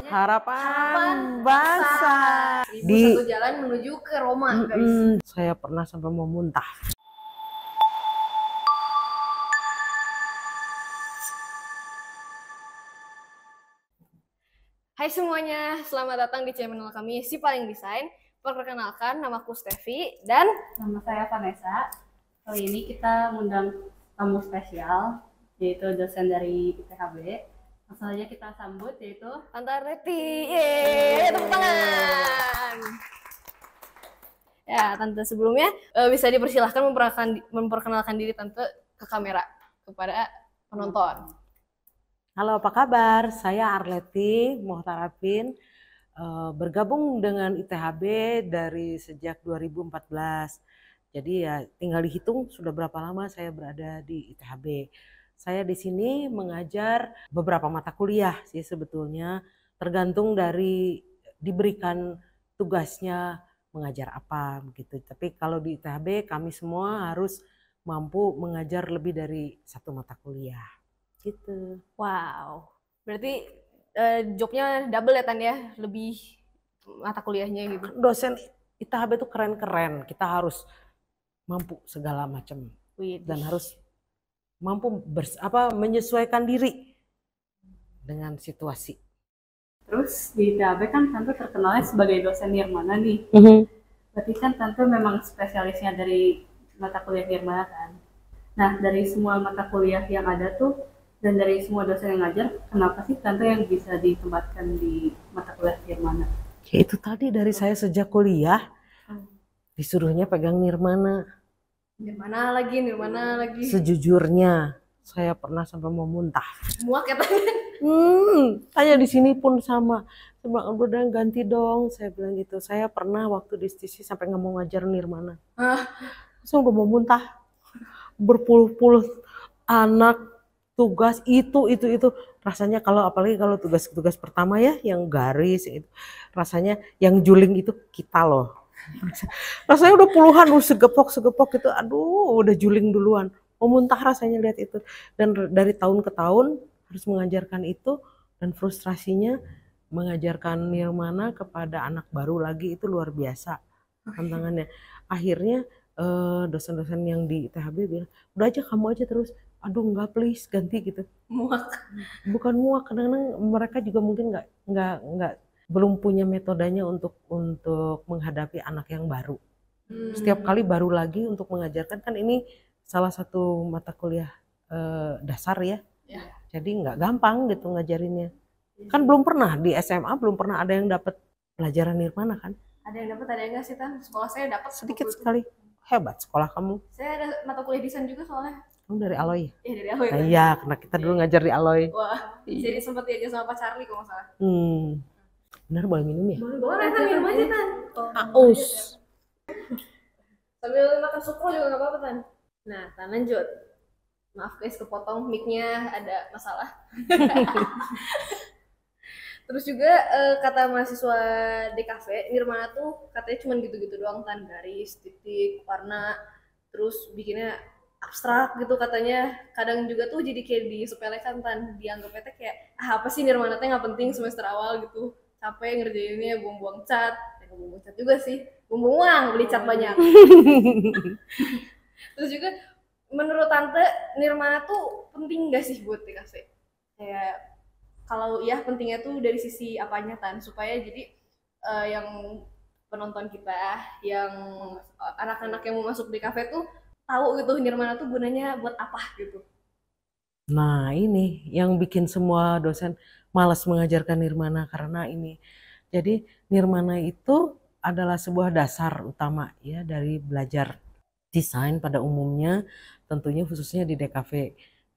Harapan Bangsa. Di satu jalan menuju ke Roma, guys. Saya pernah sampai mau muntah. Hai semuanya, selamat datang di channel kami Si Paling Desain. Perkenalkan, namaku Stevi dan nama saya Vanessa. Kali ini kita mengundang tamu spesial, yaitu dosen dari ITHB. Langsung aja kita sambut, yaitu Tante Reti. Yeay, tepuk tangan. Ya, Tante sebelumnya bisa dipersilahkan memperkenalkan diri Tante ke kamera kepada penonton. Halo, apa kabar? Saya Arleti Mohtarapin, bergabung dengan ITHB dari sejak 2014. Jadi ya tinggal dihitung sudah berapa lama saya berada di ITHB. Saya di sini mengajar beberapa mata kuliah sih sebetulnya, tergantung dari diberikan tugasnya mengajar apa begitu. Tapi kalau di ITHB kami semua harus mampu mengajar lebih dari satu mata kuliah. Gitu. Wow, berarti jobnya double ya Tan ya, lebih mata kuliahnya gitu. Dosen ITHB itu keren-keren, kita harus mampu segala macam dan harus mampu menyesuaikan diri dengan situasi. Terus di ITHB kan Tante terkenalnya sebagai dosen nirmana nih. Berarti kan Tante memang spesialisnya dari mata kuliah nirmana kan. Nah, dari semua mata kuliah yang ada tuh dan dari semua dosen yang ngajar, kenapa sih Tante yang bisa ditempatkan di mata kuliah nirmana? Ya itu tadi dari saya sejak kuliah disuruhnya pegang nirmana. Nirmana lagi. Sejujurnya saya pernah sampai mau muntah. Muak ya Tante? Tanya di sini pun sama. Saya bilang, udah ganti dong. Saya bilang gitu. Saya pernah waktu di STC sampai nggak mau ngajar nirmana. Saya udah mau muntah. Berpuluh-puluh anak, tugas itu rasanya apalagi kalau tugas pertama ya yang garis itu rasanya yang juling itu kita loh. Rasanya udah puluhan segepok itu, aduh udah juling duluan, mau muntah rasanya lihat itu. Dan dari tahun ke tahun harus mengajarkan itu dan frustrasinya mengajarkan nirmana kepada anak baru lagi itu luar biasa tantangannya. Akhirnya dosen-dosen yang di ITHB bilang udah aja kamu aja terus. Aduh enggak, please ganti gitu. Muak. Bukan muak, kadang-kadang mereka juga mungkin nggak belum punya metodenya untuk menghadapi anak yang baru. Setiap kali baru lagi untuk mengajarkan, kan ini salah satu mata kuliah dasar ya. Jadi nggak gampang gitu ngajarinnya. Kan belum pernah di SMA belum pernah ada yang dapat pelajaran nirmana kan? Ada yang dapat, ada yang enggak sih Tan? Sekolah saya dapat sedikit sekali. Hebat sekolah kamu. Saya ada mata kuliah desain juga soalnya. Kamu dari Aloy? Iya dari Aloy. Nah, iya, karena kita dulu ngajar di Aloy. Wah, jadi sempat diajak sama Pak Charlie kalau nggak salah. Benar, boleh minum ya? Boleh Tan, minum aja Tan. Aus. Sambil makan suku juga nggak apa-apa Tan. Nah, Tan lanjut. Maaf guys, kepotong mic-nya ada masalah. Terus juga kata mahasiswa DKV, nirmana tuh katanya cuma gitu-gitu doang Tan, garis, titik, warna, terus bikinnya abstrak gitu katanya. Kadang juga tuh jadi kayak disepelekan Tan, dianggapnya kayak apa sih nirmana teh nggak penting semester awal gitu, capek ngerjainnya, buang-buang cat. Buang-buang cat juga sih, buang-buang uang, beli cat banyak. Terus juga menurut Tante, nirmana tuh penting gak sih buat DKV? Kayak kalau ya pentingnya tuh dari sisi apanya Tan, supaya jadi yang penonton kita, yang anak-anak yang mau masuk DKV tuh tahu gitu nirmana tuh gunanya buat apa gitu. Nah ini yang bikin semua dosen malas mengajarkan nirmana karena ini. Jadi nirmana itu adalah sebuah dasar utama ya dari belajar desain pada umumnya, tentunya khususnya di DKV.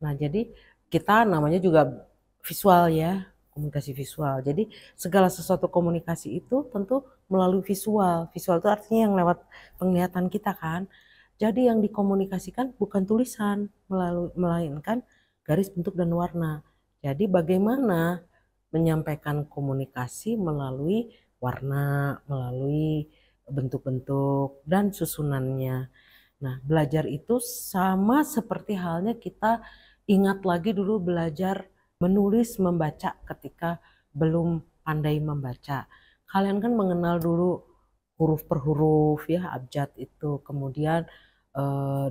Nah jadi kita namanya juga visual ya, komunikasi visual. Jadi segala sesuatu komunikasi itu tentu melalui visual. Visual itu artinya yang lewat penglihatan kita kan. Jadi yang dikomunikasikan bukan tulisan, melainkan garis, bentuk, dan warna. Jadi bagaimana menyampaikan komunikasi melalui warna, melalui bentuk-bentuk, dan susunannya. Nah, belajar itu sama seperti halnya kita ingat lagi dulu belajar menulis, membaca ketika belum pandai membaca. Kalian kan mengenal dulu huruf per huruf ya, abjad itu. Kemudian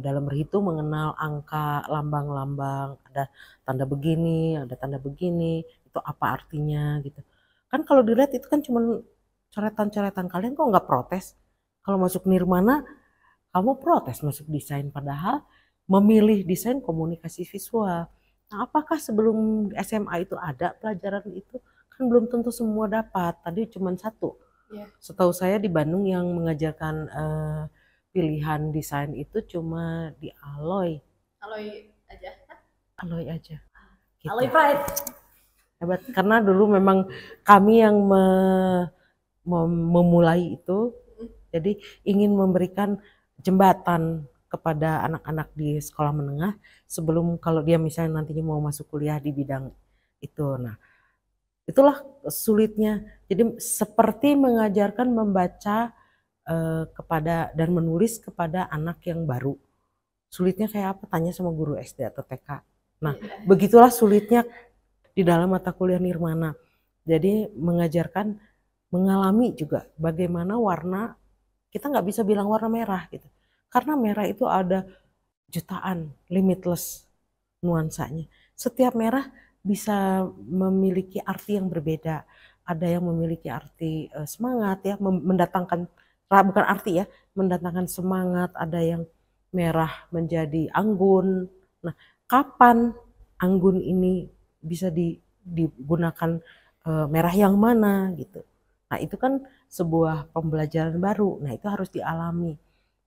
dalam berhitung mengenal angka, lambang-lambang, ada tanda begini, ada tanda begini, itu apa artinya gitu. Kan kalau dilihat itu kan cuma coretan-coretan, kalian kok nggak protes? Kalau masuk Nirmana, kamu protes masuk desain, padahal memilih desain komunikasi visual. Nah, apakah sebelum SMA itu ada pelajaran itu? Kan belum tentu semua dapat, tadi cuma satu. Setahu saya di Bandung yang mengajarkan pilihan desain itu cuma di Aloy. Aloy aja. Aloy aja. Gitu. Aloy Pride. Hebat, karena dulu memang kami yang memulai itu, jadi ingin memberikan jembatan kepada anak-anak di sekolah menengah sebelum kalau dia misalnya nantinya mau masuk kuliah di bidang itu. Nah, itulah sulitnya. Jadi seperti mengajarkan membaca kepada dan menulis kepada anak yang baru. Sulitnya kayak apa? Tanya sama guru SD atau TK. Nah, begitulah sulitnya di dalam mata kuliah Nirmana. Jadi mengajarkan mengalami juga bagaimana warna, kita nggak bisa bilang warna merah gitu. Karena merah itu ada jutaan, limitless nuansanya. Setiap merah bisa memiliki arti yang berbeda. Ada yang memiliki arti semangat ya, mendatangkan, bukan arti ya, mendatangkan semangat. Ada yang merah menjadi anggun. Nah, kapan anggun ini bisa digunakan merah yang mana gitu. Nah, itu kan sebuah pembelajaran baru. Nah, itu harus dialami.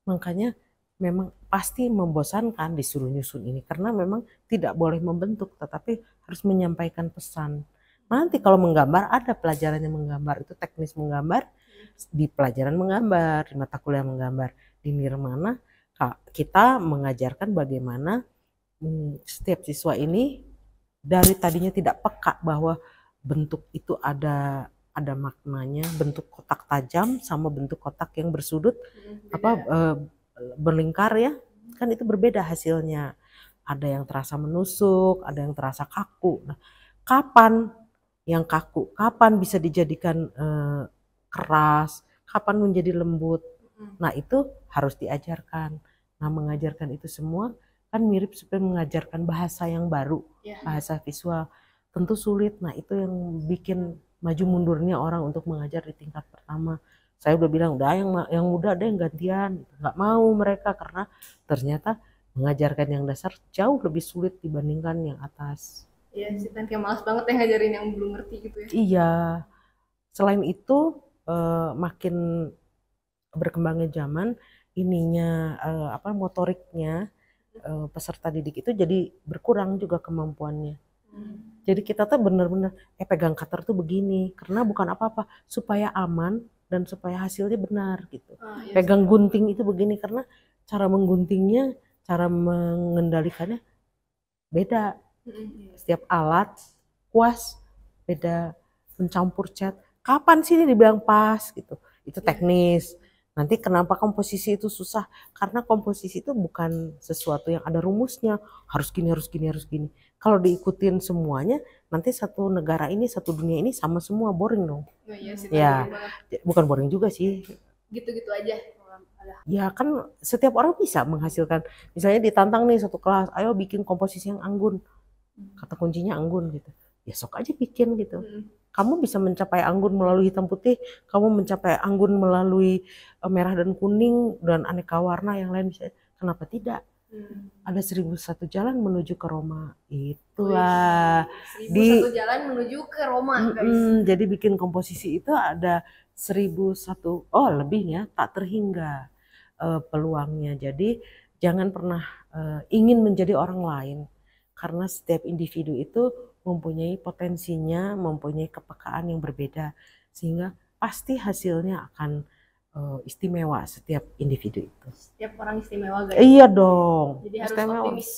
Makanya memang pasti membosankan disuruh nyusun ini, karena memang tidak boleh membentuk, tetapi harus menyampaikan pesan. Nanti kalau menggambar, ada pelajarannya menggambar, itu teknis menggambar di pelajaran menggambar, di mata kuliah menggambar. Di Nirmana kita mengajarkan bagaimana setiap siswa ini dari tadinya tidak peka bahwa bentuk itu ada maknanya, bentuk kotak tajam sama bentuk kotak yang bersudut berlingkar ya, kan itu berbeda hasilnya. Ada yang terasa menusuk, ada yang terasa kaku. Nah, kapan yang kaku, kapan bisa dijadikan keras, kapan menjadi lembut. Nah, itu harus diajarkan. Nah, mengajarkan itu semua kan mirip seperti mengajarkan bahasa yang baru, bahasa visual. Tentu sulit. Nah, itu yang bikin maju mundurnya orang untuk mengajar di tingkat pertama. Saya udah bilang, udah yang muda ada yang gantian. Nggak mau mereka, karena ternyata mengajarkan yang dasar jauh lebih sulit dibandingkan yang atas. Iya sih, kan kayak malas banget ya ngajarin yang belum ngerti gitu ya. Iya. Selain itu, makin berkembangnya zaman, ininya motoriknya peserta didik itu jadi berkurang juga kemampuannya. Jadi kita tuh bener-bener pegang cutter tuh begini, karena bukan apa-apa, supaya aman dan supaya hasilnya benar gitu. Iya, pegang gunting itu begini, karena cara mengguntingnya, cara mengendalikannya beda. Setiap alat kuas beda, mencampur cat. Kapan sih ini dibilang pas gitu? Itu teknis. Nanti kenapa komposisi itu susah? Karena komposisi itu bukan sesuatu yang ada rumusnya. Harus gini, harus gini, harus gini. Kalau diikutin semuanya, nanti satu negara ini, satu dunia ini sama semua, boring dong. Iya sih, ya, bukan boring juga sih. Gitu-gitu aja. Ya kan setiap orang bisa menghasilkan. Misalnya ditantang nih satu kelas, ayo bikin komposisi yang anggun. Kata kuncinya anggun gitu. Ya sok aja bikin gitu. Kamu bisa mencapai anggun melalui hitam putih, kamu mencapai anggun melalui merah dan kuning dan aneka warna yang lain bisa. Kenapa tidak? Ada 1001 jalan menuju ke Roma. Itulah. 1001 jalan menuju ke Roma, guys. Jadi bikin komposisi itu ada 1001, lebihnya tak terhingga peluangnya. Jadi jangan pernah ingin menjadi orang lain, karena setiap individu itu mempunyai potensinya, mempunyai kepekaan yang berbeda, sehingga pasti hasilnya akan istimewa setiap individu itu. Setiap orang istimewa, guys. Iya dong. Jadi harus istimewa. Optimis.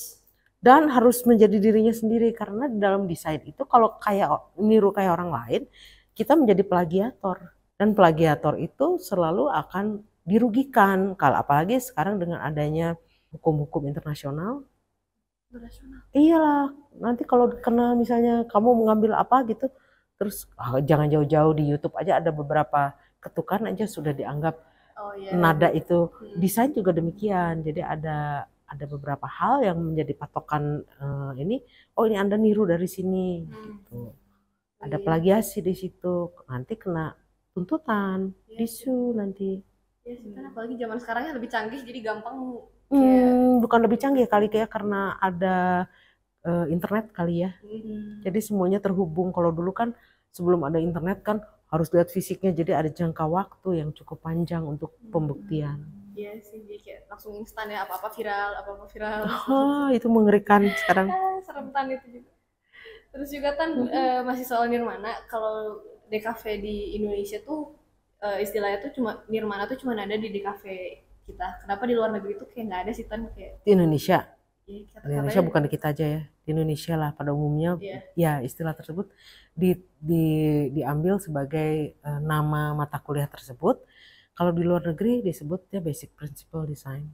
Dan harus menjadi dirinya sendiri, karena di dalam desain itu kalau kayak niru kayak orang lain, kita menjadi plagiator. Dan plagiator itu selalu akan dirugikan, kalau apalagi sekarang dengan adanya hukum-hukum internasional. Iyalah, nanti kalau kena misalnya kamu mengambil apa gitu, Terus jangan jauh-jauh, di YouTube aja ada beberapa ketukan aja sudah dianggap nada itu. Desain juga demikian. Jadi ada beberapa hal yang menjadi patokan ini. Oh, ini Anda niru dari sini gitu. Ada plagiasi di situ. Nanti kena tuntutan, disu nanti. Ya sih, kan apalagi zaman sekarang lebih canggih, jadi gampang. Bukan lebih canggih kali kayak karena ada internet kali ya. Jadi semuanya terhubung. Kalau dulu kan sebelum ada internet kan harus lihat fisiknya, jadi ada jangka waktu yang cukup panjang untuk pembuktian. Iya sih, jadi kayak langsung instan ya, apa-apa viral. Oh, itu mengerikan sekarang. Seremtan itu juga. Terus juga kan masih soal Nirmana, kalau DKV di Indonesia tuh istilahnya tuh cuma Nirmana tuh cuma ada di DKV kita. Kenapa di luar negeri tuh kayak nggak ada sih, Tan? Kayak di Indonesia? Di Indonesia bukan di kita aja ya, di Indonesia lah pada umumnya. Ya istilah tersebut diambil sebagai nama mata kuliah tersebut. Kalau di luar negeri disebutnya basic principle design.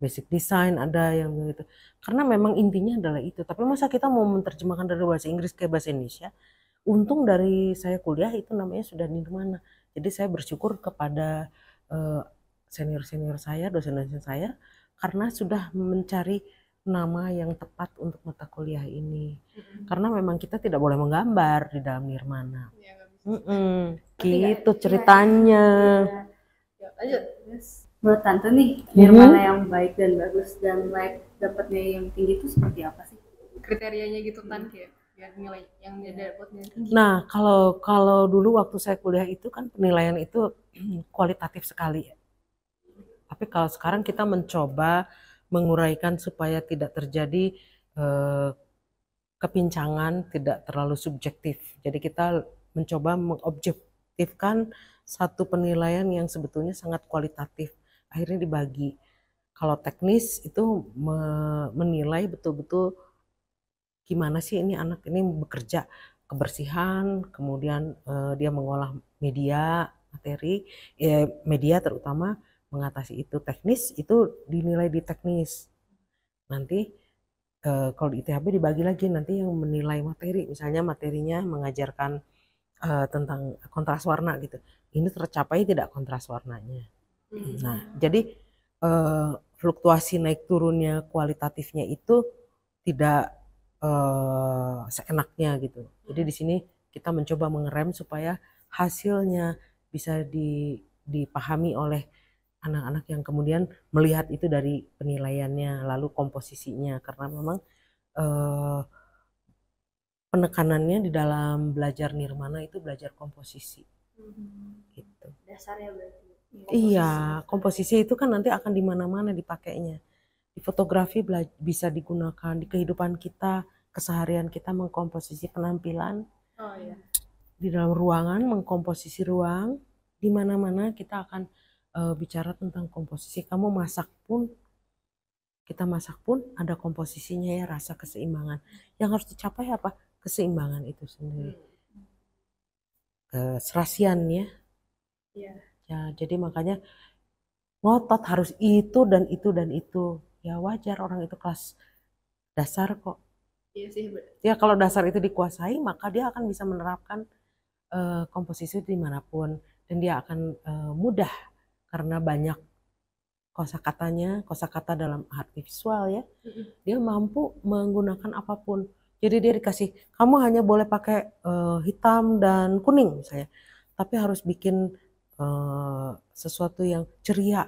Basic design ada yang begitu. Karena memang intinya adalah itu. Tapi masa kita mau menerjemahkan dari bahasa Inggris ke bahasa Indonesia? Untung dari saya kuliah itu namanya sudah Nirmana. Jadi saya bersyukur kepada senior-senior saya, dosen-dosen saya, karena sudah mencari nama yang tepat untuk mata kuliah ini. Karena memang kita tidak boleh menggambar di dalam Nirmana. Gitu ceritanya. Lanjut. Menurut Tante nih, Nirmana yang baik dan bagus dan layak dapatnya yang tinggi itu seperti apa sih? Kriterianya gitu kan, kayak nilai yang dapatnya tinggi. Nah, kalau dulu waktu saya kuliah itu kan penilaian itu kualitatif sekali ya. Tapi kalau sekarang kita mencoba menguraikan supaya tidak terjadi kepincangan, tidak terlalu subjektif. Jadi kita mencoba mengobjektifkan satu penilaian yang sebetulnya sangat kualitatif. Akhirnya dibagi. Kalau teknis itu menilai betul-betul gimana sih ini anak ini bekerja, kebersihan, kemudian dia mengolah media, materi, media terutama mengatasi itu. Teknis itu dinilai di teknis. Nanti kalau di ITHB dibagi lagi, nanti yang menilai materi, misalnya materinya mengajarkan tentang kontras warna gitu. Ini tercapai tidak kontras warnanya. Nah, jadi fluktuasi naik turunnya kualitatifnya itu tidak seenaknya gitu. Jadi di sini kita mencoba mengerem supaya hasilnya bisa dipahami oleh anak-anak yang kemudian melihat itu dari penilaiannya, lalu komposisinya, karena memang penekanannya di dalam belajar Nirmana itu belajar komposisi. Gitu. Dasarnya berarti. Iya, komposisi itu kan nanti akan di mana-mana dipakainya. Di fotografi bisa digunakan, di kehidupan kita, keseharian kita mengkomposisi penampilan. Di dalam ruangan mengkomposisi ruang, di mana-mana kita akan bicara tentang komposisi. Kamu masak pun, kita masak pun ada komposisinya ya, rasa keseimbangan. Yang harus dicapai apa? Keseimbangan itu sendiri. Keserasian ya. Ya, jadi makanya ngotot harus itu dan itu dan itu. Ya wajar, orang itu kelas dasar kok. Iya sih. Ya kalau dasar itu dikuasai, maka dia akan bisa menerapkan komposisi dimanapun. Dan dia akan mudah karena banyak kosakata dalam arti visual ya. Dia mampu menggunakan apapun. Jadi dia dikasih, kamu hanya boleh pakai hitam dan kuning misalnya. Tapi harus bikin sesuatu yang ceria.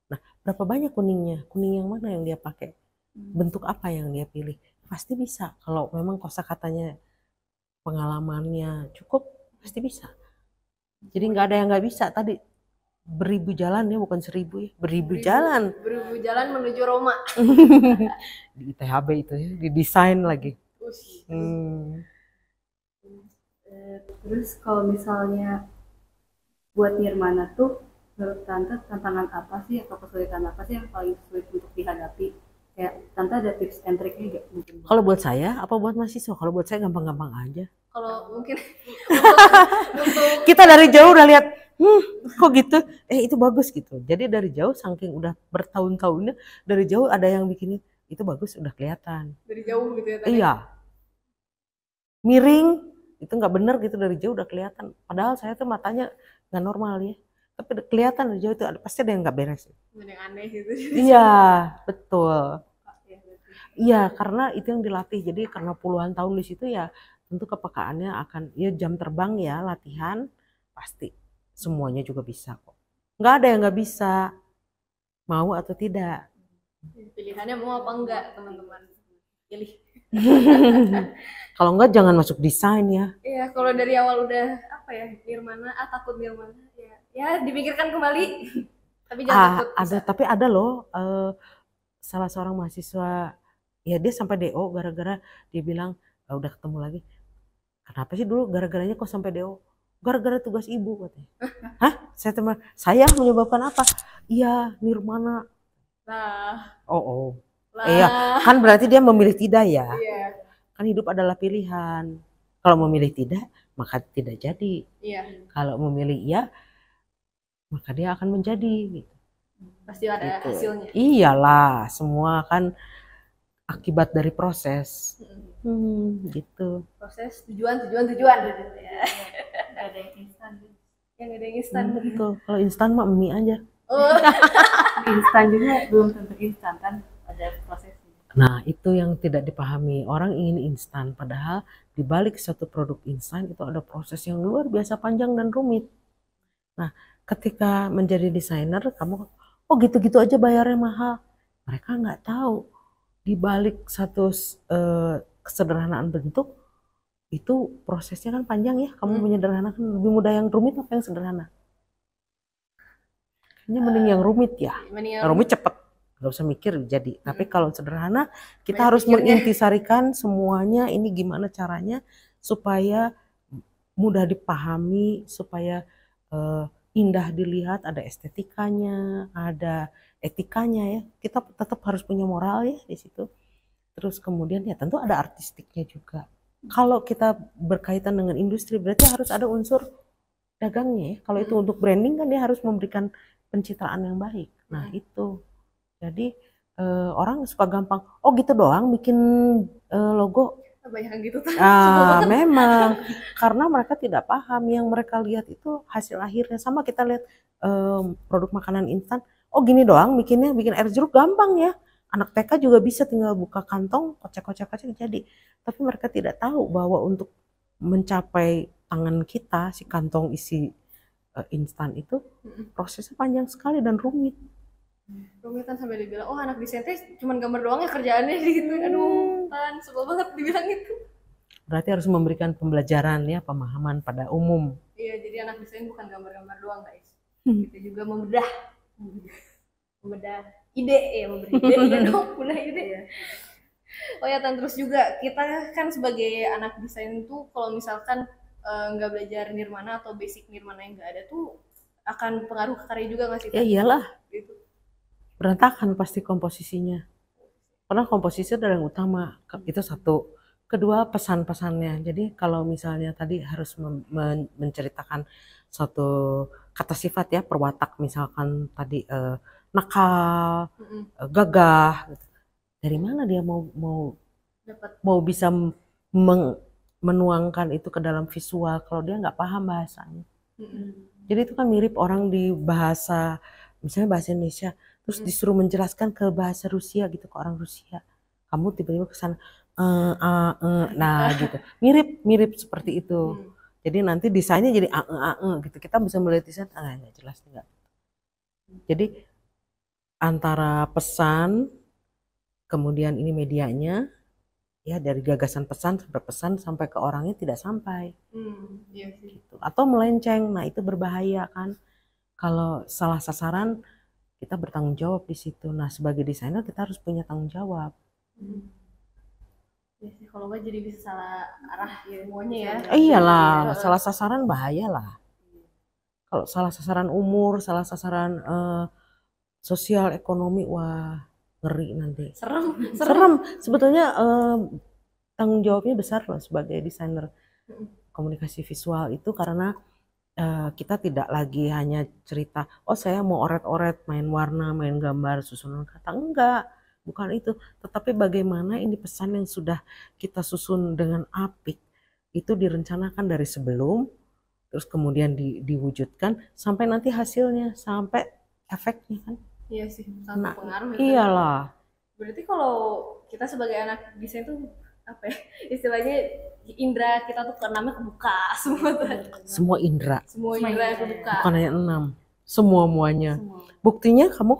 Nah, berapa banyak kuningnya? Kuning yang mana yang dia pakai? Bentuk apa yang dia pilih? Pasti bisa. Kalau memang kosakatanya, pengalamannya cukup, pasti bisa. Jadi nggak ada yang nggak bisa. Tadi beribu jalan ya, bukan 1000 ya. Beribu jalan. Beribu jalan menuju Roma. Di ITHB itu ya, didesain lagi. Terus kalau misalnya buat Nirmana tuh menurut Tante tantangan apa sih atau kesulitan apa sih yang paling sulit untuk dihadapi? Kayak Tante ada tips and triknya nggak? Kalau buat saya apa buat mahasiswa? Kalau buat saya gampang-gampang aja. Kalau mungkin untuk kita dari jauh udah lihat, kok gitu? Itu bagus gitu. Jadi dari jauh saking udah bertahun-tahunnya dari jauh ada yang bikin itu bagus udah kelihatan. Dari jauh gitu ya tadi. Iya. Miring itu nggak benar gitu, dari jauh udah kelihatan. Padahal saya tuh matanya nggak normal ya, tapi kelihatan dari jauh itu pasti ada yang nggak beres. Ada yang aneh gitu. Iya, betul. Iya, karena itu yang dilatih. Jadi karena puluhan tahun di situ ya, tentu kepekaannya akan, ya jam terbang ya, latihan pasti semuanya juga bisa kok. Nggak ada yang nggak bisa, mau atau tidak. Pilihannya mau apa enggak, teman-teman. Pilih. Kalau enggak jangan masuk desain ya. Iya, kalau dari awal udah apa ya, nirmana, takut nirmana, ya dipikirkan kembali. Tapi jangan takut. Ada, tapi ada loh salah seorang mahasiswa, ya dia sampai DO gara-gara dia bilang udah ketemu lagi. Kenapa sih dulu gara-garanya kok sampai DO? Gara-gara tugas ibu katanya. Hah? Saya menyebabkan apa? Iya, nirmana. Nah. Oh. Iya, kan berarti dia memilih tidak ya. Iya. Kan hidup adalah pilihan. Kalau memilih tidak, maka tidak jadi. Iya. Kalau memilih iya, maka dia akan menjadi. Gitu. Pasti ada gitu. Hasilnya. Iyalah, semua kan akibat dari proses. Gitu. Proses, tujuan. Ya. Gak ada yang instan. Yang ada yang instan. Betul. Kalau instan mah mie aja. Oh. Instan juga belum tentu instan kan, ada prosesnya. Nah, itu yang tidak dipahami. Orang ingin instan, padahal di balik suatu produk instan itu ada proses yang luar biasa panjang dan rumit. Nah, ketika menjadi desainer, kamu gitu-gitu aja bayarnya mahal. Mereka nggak tahu di balik satu kesederhanaan bentuk itu prosesnya kan panjang ya. Kamu menyederhanakan, lebih mudah yang rumit apa yang sederhana? Kayaknya mending yang rumit ya. Rumit cepet, nggak usah mikir jadi. Tapi kalau sederhana, kita harus mengintisarikan semuanya. Ini gimana caranya supaya mudah dipahami, supaya indah dilihat, ada estetikanya, ada etikanya ya. Kita tetap harus punya moral ya di situ. Terus kemudian ya tentu ada artistiknya juga. Kalau kita berkaitan dengan industri berarti harus ada unsur dagangnya ya. Kalau itu untuk branding kan dia harus memberikan pencitraan yang baik. Nah itu. Jadi orang suka gampang, gitu doang bikin logo. Banyak gitu. Memang karena mereka tidak paham, yang mereka lihat itu hasil akhirnya. Sama kita lihat produk makanan instan, gini doang bikin air jeruk gampang ya. Anak TK juga bisa tinggal buka kantong, kocek jadi. Tapi mereka tidak tahu bahwa untuk mencapai tangan kita si kantong isi instan itu prosesnya panjang sekali dan rumit. Rumitan sampai dibilang, anak desain teh cuma gambar doang ya kerjaannya gitu. Aduh, sebel banget dibilang itu. Berarti harus memberikan pembelajaran ya, pemahaman pada umum. Iya, jadi anak desain bukan gambar-gambar doang guys. Kita juga membedah ide ya, memberi ide dong, bedah ide. Oh ya, terus juga kita kan sebagai anak desain tuh kalau misalkan nggak belajar nirmana atau basic nirmana yang nggak ada tuh akan pengaruh ke karya juga nggak sih? Ya iyalah. Gitu. Berantakan pasti komposisinya. Karena komposisi adalah yang utama, itu satu. Kedua, pesan-pesannya. Jadi kalau misalnya tadi harus menceritakan suatu kata sifat ya, perwatak misalkan tadi nakal, gagah. Dari mana dia mau bisa menuangkan itu ke dalam visual kalau dia nggak paham bahasanya. Jadi itu kan mirip orang di bahasa, misalnya bahasa Indonesia, terus disuruh menjelaskan ke bahasa Rusia gitu, ke orang Rusia. Kamu tiba-tiba ke sana, nah gitu. Mirip seperti itu. Jadi nanti desainnya jadi gitu. Kita bisa melihat desain, nggak jelas enggak. Jadi antara pesan, kemudian ini medianya, ya dari gagasan pesan sampai ke orangnya tidak sampai. Iya sih. Gitu. Atau melenceng, nah itu berbahaya kan. Kalau salah sasaran, kita bertanggung jawab di situ. Nah sebagai desainer kita harus punya tanggung jawab. Ya sih, kalau nggak jadi bisa salah arah semuanya ya. Iyalah, salah sasaran bahaya lah. Kalau salah sasaran umur, salah sasaran sosial, ekonomi, wah ngeri nanti. Serem. Sebetulnya tanggung jawabnya besar loh sebagai desainer komunikasi visual itu, karena kita tidak lagi hanya cerita, saya mau oret-oret, main warna, main gambar, susunan kata. Enggak, bukan itu. Tetapi bagaimana ini pesan yang sudah kita susun dengan apik itu direncanakan dari sebelum, terus kemudian diwujudkan sampai nanti hasilnya, sampai efeknya kan. Iya sih, sangat pengaruh. Iyalah. Berarti kalau kita sebagai anak desain tuh apa ya, istilahnya indera kita tuh keenamnya kebuka semua tuh. Semua indera. Semua indera kebuka. Bukan hanya 6, semuanya. Buktinya kamu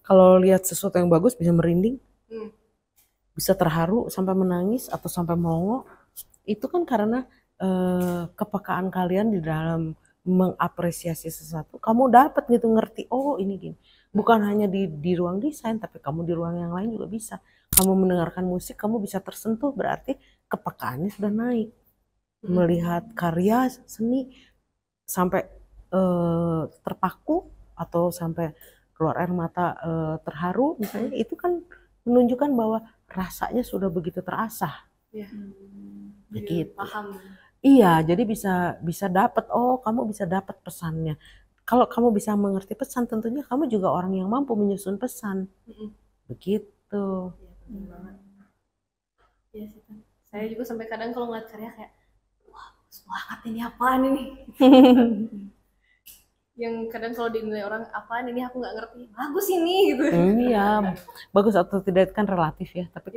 kalau lihat sesuatu yang bagus bisa merinding, bisa terharu sampai menangis atau sampai melongo. Itu kan karena kepekaan kalian di dalam mengapresiasi sesuatu. Kamu dapat gitu, ngerti, oh ini gini. Bukan hanya di ruang desain, tapi kamu di ruang yang lain juga bisa. Kamu mendengarkan musik, kamu bisa tersentuh, berarti kepekaannya sudah naik. Melihat karya seni sampai terpaku atau sampai keluar air mata terharu misalnya, itu kan menunjukkan bahwa rasanya sudah begitu terasah. Begitu. Paham. Iya, jadi bisa dapat, oh kamu bisa dapat pesannya. Kalau kamu bisa mengerti pesan, tentunya kamu juga orang yang mampu menyusun pesan. Begitu. Iya sih kan. Saya juga sampai kadang kalau ngeliat karya kayak, wah bagus banget ini, apaan ini? Yang kadang kalau dinilai orang, apaan ini, aku nggak ngerti, bagus ini gitu. Iya, bagus atau tidak kan relatif ya. Tapi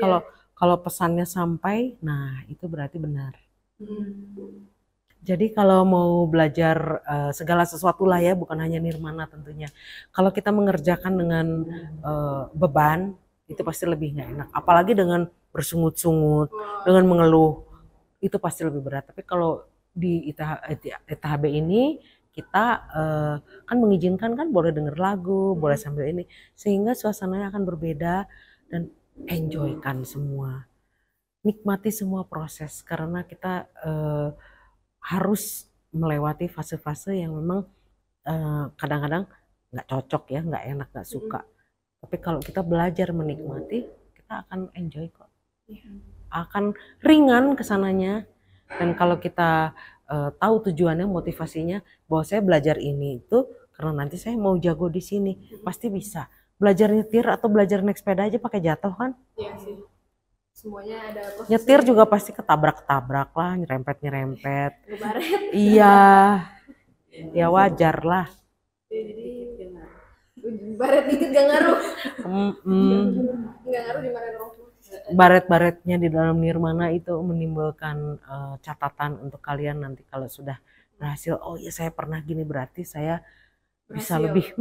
kalau pesannya sampai, nah itu berarti benar. Jadi kalau mau belajar segala sesuatu lah ya, bukan hanya nirmana tentunya. Kalau kita mengerjakan dengan beban, itu pasti lebih nggak enak. Apalagi dengan bersungut-sungut, dengan mengeluh, itu pasti lebih berat. Tapi kalau di ITHB ini, kita kan mengizinkan kan boleh denger lagu, boleh sambil ini. Sehingga suasananya akan berbeda dan enjoykan semua. Nikmati semua proses karena kita harus melewati fase-fase yang memang kadang-kadang nggak cocok ya, nggak enak, nggak suka. Tapi kalau kita belajar menikmati, kita akan enjoy kok. Akan ringan kesananya. Dan kalau kita tahu tujuannya, motivasinya, bahwa saya belajar ini itu karena nanti saya mau jago di sini, pasti bisa. Belajar nyetir atau belajar naik sepeda aja pakai jatuh kan? Iya sih. Semuanya ada prosesnya. Nyetir juga pasti ketabrak-ketabrak lah, nyerempet-nyerempet. Ngebaret. Iya. Ya wajar lah. Jadi baret dikit gak ngaruh. Gak ngaruh di mana orang tua. Baret-baretnya di dalam nirmana itu menimbulkan catatan untuk kalian nanti kalau sudah berhasil. Oh ya saya pernah gini, berarti saya bisa lebih.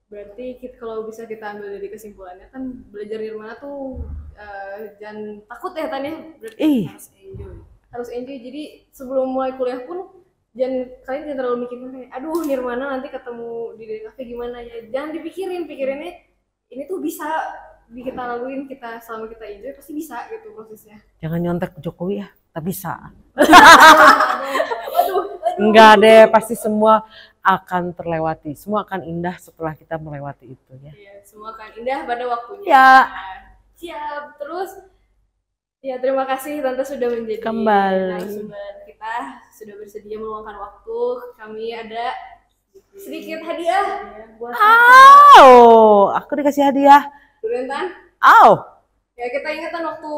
Berarti kalau bisa kita ambil dari kesimpulannya kan belajar nirmana tuh jangan takut ya Tan ya. Berarti harus enjoy. Jadi sebelum mulai kuliah pun kalian jangan terlalu mikirin kayak aduh nirmana nanti ketemu di DKV gimana ya. Jangan pikirinnya ini tuh bisa kita laluin, kita selama kita enjoy pasti bisa gitu prosesnya. Jangan nyontek Jokowi ya, tak bisa. Aduh. Enggak deh, pasti semua akan terlewati. Semua akan indah setelah kita melewati itu ya. Iya, semua akan indah pada waktunya. Ya. Siap. Terus ya terima kasih Tante sudah menjadi narasumber kita, sudah bersedia meluangkan waktu. Kami ada sedikit hadiah buat aku dikasih hadiah. Durian Tan. Ya kita ingetan waktu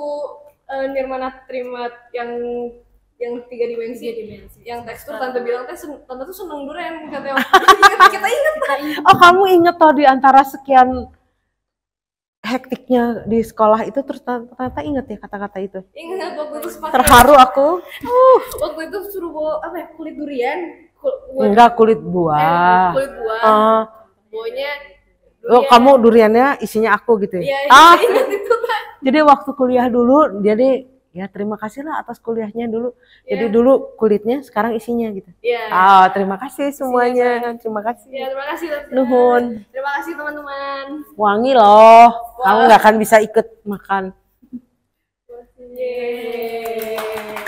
Nirmana terima yang 3 dimensi, yang tekstur, Tante bilang Tante tuh seneng durian katanya. Kita inget. Oh kamu inget toh di antara sekian hektiknya di sekolah itu, terus ternyata inget ya kata-kata itu. Ingat waktu itu sepakat. Terharu aku. Waktu itu suruh bawa apa ya, kulit durian. Enggak, kulit buah. Kulit buah. Bawanya oh kamu duriannya isinya aku gitu ya? Iya, ingat itu kan. Jadi waktu kuliah dulu, jadi ya terima kasih lah atas kuliahnya dulu. Jadi dulu kulitnya, sekarang isinya gitu. Iya. Terima kasih semuanya. Terima kasih. Ya, terima kasih. Nuhun. Terima kasih teman-teman. Wangi loh. Kamu nggak akan bisa ikut makan. Yeay.